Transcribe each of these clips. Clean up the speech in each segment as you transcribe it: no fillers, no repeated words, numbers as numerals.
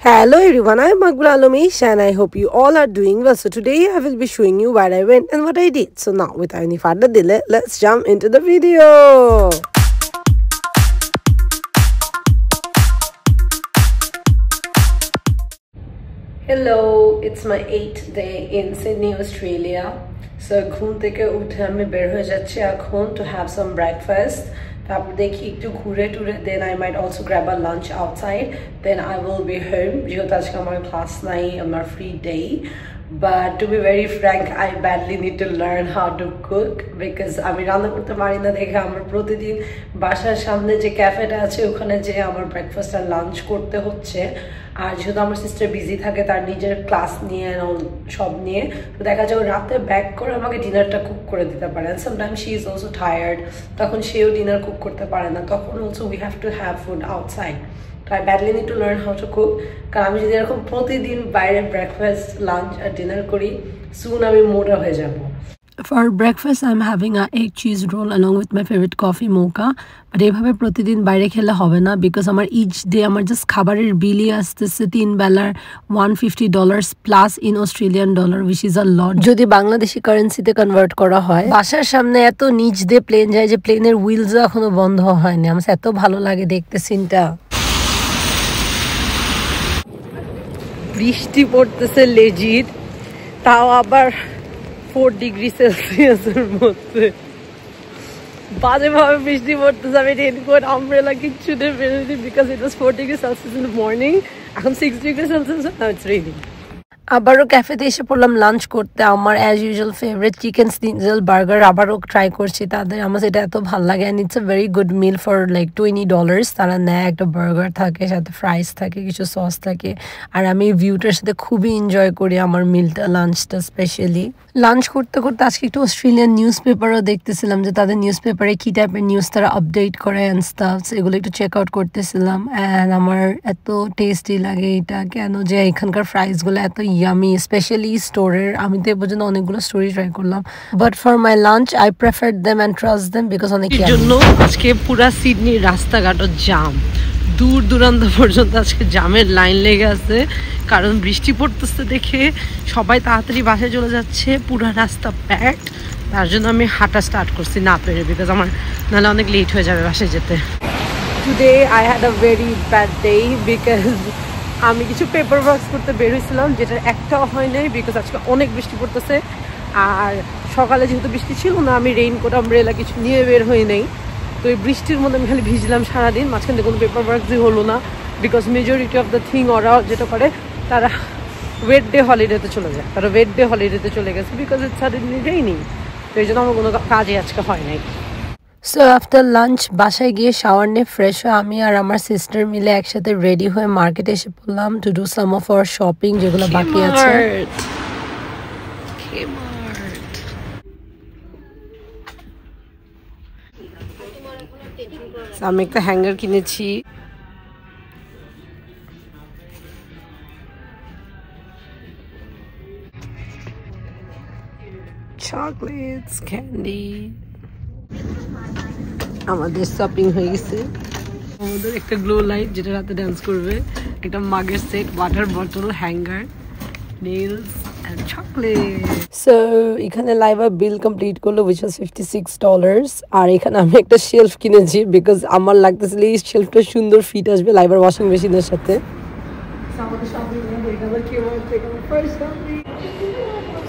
Hello everyone, I'm Makbul Alomish and I hope you all are doing well. So today I will be showing you where I went and what I did. So now without any further delay, let's jump into the video. Hello, it's my 8th day in Sydney, Australia. So ঘুম থেকে উঠে আমি বের হয়ে যাচ্ছি এখন to have some breakfast. তারপর দেখি একটু ঘুরে টুরে then I might also grab a lunch outside. Then I will be home. যেহেতু আজকে আমার ক্লাস নাই, আমার free day. But to be very frank, I badly need to learn how to cook because আমি রান্না করতে পারি না দেখে আমার প্রতিদিন বাসার সামনে যে ক্যাফেটা আছে ওখানে যে আমার ব্রেকফাস্ট আর লাঞ্চ করতে হচ্ছে। আর যেহেতু আমার সিস্টার বিজি থাকে তার নিজের ক্লাস নিয়ে সব নিয়ে, তো দেখা যায় রাতে ব্যাক করে আমাকে ডিনারটা কুক করে দিতে পারে। And sometimes she is also tired, তখন সেও ডিনার কুক করতে পারে না, তখন also we have to have food outside. তো I badly need to learn how to cook, কারণ আমি যদি এরকম প্রতিদিন বাইরে ব্রেকফাস্ট লাঞ্চ আর ডিনার করি সুন আমি মোটা হয়ে যাব। For breakfast, I'm having a egg cheese roll along with my favorite coffee mocha. But এভাবে প্রতিদিন বাইরে খেলে হবে না because আমার each day আমার just খাবারের বিলই আসতেছে 3 বেলার $150 plus in Australian dollar, which is a lot. যদি বাংলাদেশি কারেন্সিতে কনভার্ট করা হয়, বাসার সামনে এত নিচ দিয়ে প্লেন যায় যে প্লেনের হুইলস এখনো বন্ধ হয়নি। আমার এত ভালো লাগে দেখতে সিনটা। বৃষ্টি পড়তেছে লেজিট, তাও আবার 4 ডিগ্রি সেলসিয়াসের মধ্যে। বাজেভাবে বৃষ্টি পড়তেছে, আমি রেনকোট আমব্রেলা কিচ্ছু নিয়ে বেরোইনি because it was 4 degree celsius in the morning. এখন 6 degree celsius, now it's raining. আবারও ক্যাফেতে এসে পড়লাম লাঞ্চ করতে। আমার as usual favourite chicken schnitzel burger আবারও ট্রাই করছি তাদের। আমার সেটা এত ভালো লাগে and it's a very good meal for like $20। তারা নেয়, একটা বার্গার থাকে, সাথে ফ্রাইস থাকে, কিছু সস থাকে। আর আমি ভিউটার সাথে খুবই এনজয় করি আমার মিলটা, লাঞ্চটা স্পেশালি। লাঞ্চ করতে করতে আজকে একটু অস্ট্রেলিয়ান নিউজ পেপারও দেখতেছিলাম যে তাদের নিউজ পেপারে কী টাইপের নিউজ তারা আপডেট করে অ্যান্ড স্টাফস, এগুলো একটু চেক আউট করতেছিলাম। অ্যান্ড আমার এত টেস্টি লাগে এটা, কেন যে এখানকার ফ্রাইসগুলো এত ইয়ামি, স্পেশালি স্টোরের। আমি তো এ পর্যন্ত অনেকগুলো স্টোরি ট্রাই করলাম, but for my lunch I prefer them and trust them because অনেক জন্য আজকে পুরা সিডনির রাস্তাঘাটও জাম, দূর দূরান্ত পর্যন্ত আজকে জামের লাইন লেগে আছে, কারণ বৃষ্টি পড়তেছে দেখে সবাই তাড়াতাড়ি বাসায় চলে যাচ্ছে, পুরা রাস্তা প্যাকড। তার জন্য আমি হাঁটা স্টার্ট করছি না পেরে, বিকজ আমার নাহলে অনেক লেট হয়ে যাবে বাসায় যেতে। Today I had a very bad day because আমি কিছু পেপার ওয়ার্কস করতে বের হয়েছিলাম, যেটার একটাও হয় নাই বিকজ আজকে অনেক বৃষ্টি পড়তেছে। আর সকালে যেহেতু বৃষ্টি ছিল না, আমি রেইনকোট আমব্রেলা কিছু নিয়ে বের হয়ে নেই, তো এই বৃষ্টির মধ্যে আমি খালি ভিজলাম সারাদিন। মাঝখানে কোনো পেপার ওয়ার্কসই হলো না because majority of the thing ওরা যেটা করে তারা ওয়েট ডে হলিডেতে চলে যায়, তারা ওয়েট ডে হলিডেতে চলে গেছে বিকজ ইটস সাডেনলি রেইনিং। তো এই জন্য আমার কোনো কাজই আজকে হয় নাই। সো আফটার লাঞ্চ বাসায় গিয়ে শাওয়ার নিয়ে ফ্রেশ হয়ে আমি আর আমার সিস্টার মিলে একসাথে রেডি হয়ে মার্কেটে এসে পড়লাম to do some of our shopping, যেগুলো বাকি আছে। আমি একটা হ্যাঙ্গার কিনেছি, চকলেটস, ক্যান্ডি। আমাদের শপিং হয়ে গেছে। আমাদের একটা গ্লো লাইট যেটা রাতে ডান্স করবে, একটা মাগের set, water bottle, hanger, nails and chocolate. So এখানে লাইভা বিল কমপ্লিট করলো which was $56। আর এখানে আমি একটা শেলফ কিনেছি বিকজ আমার লাগতেছিল এই শেলফটা সুন্দর ফিট আসবে লাইভার ওয়াশিং মেশিনের সাথে।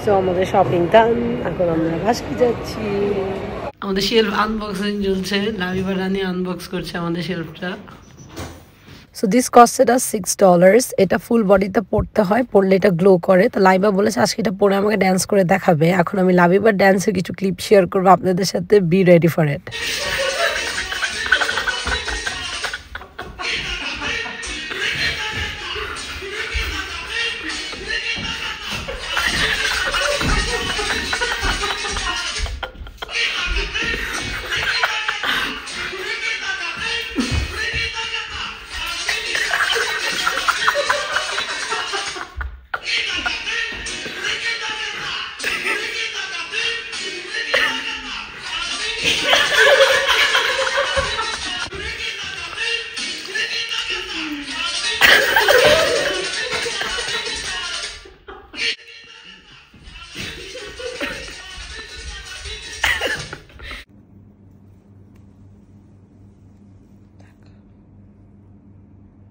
সো আমাদের শপিং ডান, এখন আমরা বাসায় যাচ্ছি। আমাদের শেলফ আনবক্সিং চলছে, লাইভা রানী আনবক্স করছে আমাদের শেলফটা। সো দিস কস্টেড আস $6। এটা ফুল বডিতে পড়তে হয়, পড়লে এটা গ্লো করে। তো লাইভা বলেছে আজকে এটা পরে আমাকে ড্যান্স করে দেখাবে। এখন আমি লাইভার ড্যান্সের কিছু ক্লিপ শেয়ার করবো আপনাদের সাথে, বি রেডি ফর ইট।